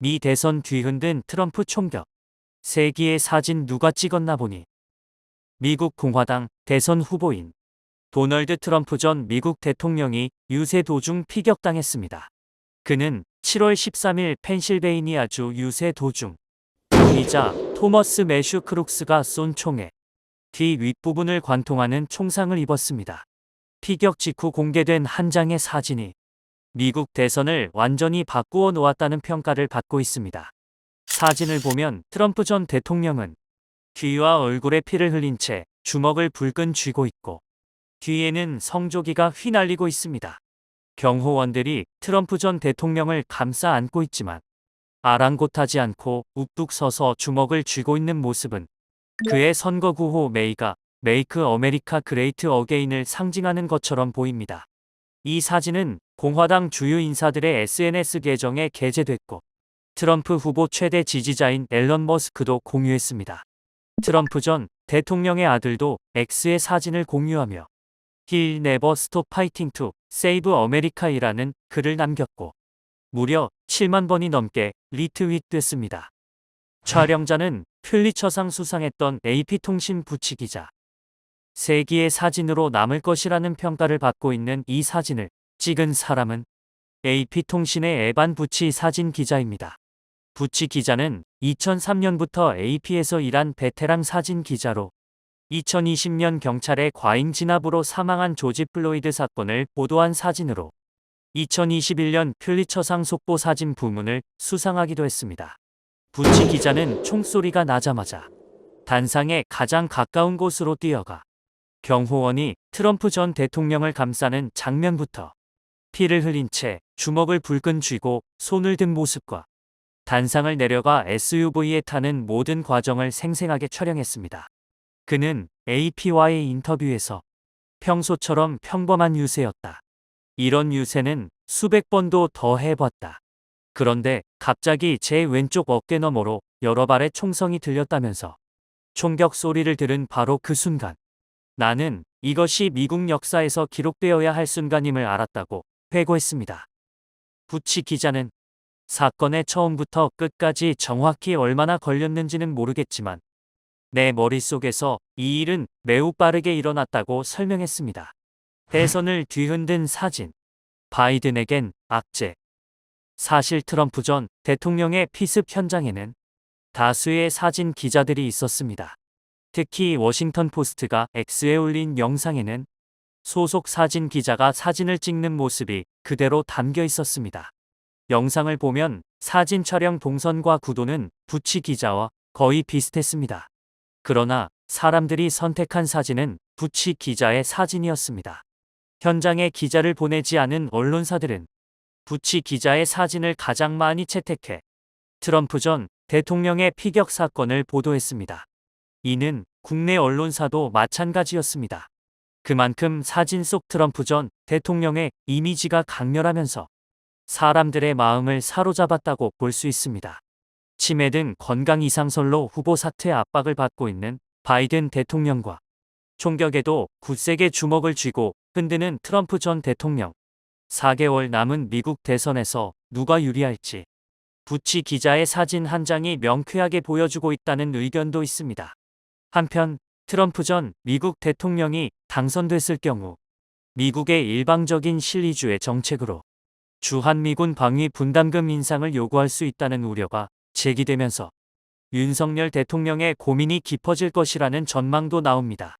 미 대선 뒤흔든 트럼프 총격. 세기의 사진 누가 찍었나 보니. 미국 공화당 대선 후보인 도널드 트럼프 전 미국 대통령이 유세 도중 피격당했습니다. 그는 7월 13일 펜실베이니아주 유세 도중 용의자 토머스 매슈 크룩스가 쏜 총에 뒤 윗부분을 관통하는 총상을 입었습니다. 피격 직후 공개된 한 장의 사진이 미국 대선을 완전히 바꾸어 놓았다는 평가를 받고 있습니다. 사진을 보면 트럼프 전 대통령은 귀와 얼굴에 피를 흘린 채 주먹을 불끈 쥐고 있고 뒤에는 성조기가 휘날리고 있습니다. 경호원들이 트럼프 전 대통령을 감싸 안고 있지만 아랑곳하지 않고 욱뚝 서서 주먹을 쥐고 있는 모습은 그의 선거 구호 메이크 어메리카 그레이트 어게인을 상징하는 것처럼 보입니다. 이 사진은 공화당 주요 인사들의 SNS 계정에 게재됐고 트럼프 후보 최대 지지자인 앨런 머스크도 공유했습니다. 트럼프 전 대통령의 아들도 X의 사진을 공유하며 He'll never stop fighting to save America이라는 글을 남겼고 무려 7만 번이 넘게 리트윗됐습니다. 촬영자는 퓰리처상 수상했던 AP통신 부치 기자. 세기의 사진으로 남을 것이라는 평가를 받고 있는 이 사진을 찍은 사람은 AP통신의 에반 부치 사진 기자입니다. 부치 기자는 2003년부터 AP에서 일한 베테랑 사진 기자로 2020년 경찰의 과잉 진압으로 사망한 조지 플로이드 사건을 보도한 사진으로 2021년 퓰리처상 속보 사진 부문을 수상하기도 했습니다. 부치 기자는 총소리가 나자마자 단상에 가장 가까운 곳으로 뛰어가 경호원이 트럼프 전 대통령을 감싸는 장면부터 피를 흘린 채 주먹을 불끈 쥐고 손을 든 모습과 단상을 내려가 SUV에 타는 모든 과정을 생생하게 촬영했습니다. 그는 AP와의 인터뷰에서 평소처럼 평범한 유세였다. 이런 유세는 수백 번도 더 해봤다. 그런데 갑자기 제 왼쪽 어깨 너머로 여러 발의 총성이 들렸다면서 총격 소리를 들은 바로 그 순간 나는 이것이 미국 역사에서 기록되어야 할 순간임을 알았다고 회고했습니다. 부치 기자는 사건의 처음부터 끝까지 정확히 얼마나 걸렸는지는 모르겠지만 내 머릿속에서 이 일은 매우 빠르게 일어났다고 설명했습니다. 대선을 뒤흔든 사진. 바이든에겐 악재. 사실 트럼프 전 대통령의 피습 현장에는 다수의 사진 기자들이 있었습니다. 특히 워싱턴 포스트가 X에 올린 영상에는 소속 사진 기자가 사진을 찍는 모습이 그대로 담겨 있었습니다. 영상을 보면 사진 촬영 동선과 구도는 부치 기자와 거의 비슷했습니다. 그러나 사람들이 선택한 사진은 부치 기자의 사진이었습니다. 현장에 기자를 보내지 않은 언론사들은 부치 기자의 사진을 가장 많이 채택해 트럼프 전 대통령의 피격 사건을 보도했습니다. 이는 국내 언론사도 마찬가지였습니다. 그만큼 사진 속 트럼프 전 대통령의 이미지가 강렬하면서 사람들의 마음을 사로잡았다고 볼 수 있습니다. 치매 등 건강 이상설로 후보 사퇴 압박을 받고 있는 바이든 대통령과 총격에도 굳세게 주먹을 쥐고 흔드는 트럼프 전 대통령. 4개월 남은 미국 대선에서 누가 유리할지 부치 기자의 사진 한 장이 명쾌하게 보여주고 있다는 의견도 있습니다. 한편 트럼프 전 미국 대통령이 당선됐을 경우 미국의 일방적인 실리주의 정책으로 주한미군 방위 분담금 인상을 요구할 수 있다는 우려가 제기되면서 윤석열 대통령의 고민이 깊어질 것이라는 전망도 나옵니다.